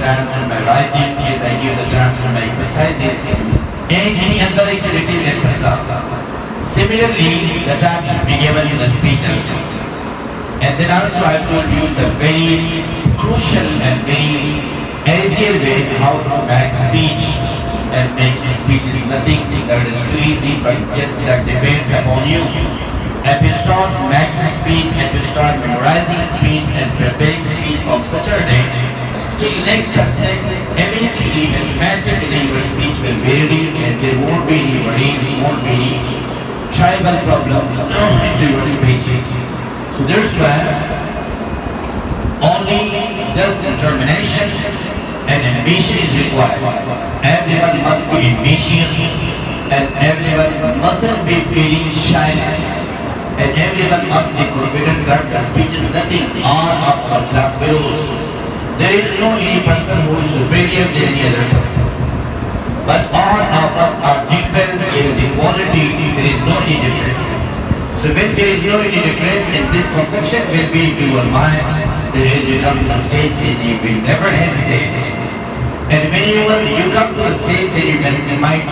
time to my writing, as I give the time to my exercises, and any other activities, etc. Similarly, the time should be given to the speech also. And then also I told you the very crucial and very easier way how to make speech. And make speech is nothing that is too easy, but just that depends upon you. If you start making speech, if you start memorizing speech and preparing speech from Saturday till next Thursday, eventually, automatically your speech will vary and there won't be any worries, won't be any tribal problems into your speeches. So that's why only just determination and ambition is required. Everyone must be ambitious and everyone mustn't be feeling shyness. And everyone must be confident that the speech is nothing all of our class fellows. There is no any person who is superior than any other person. But all of us are equal, there is equality, there is no any difference. So when there is no any difference and this conception will be into your mind, then as you come to the stage, then you will never hesitate. And when you come to the stage, then you might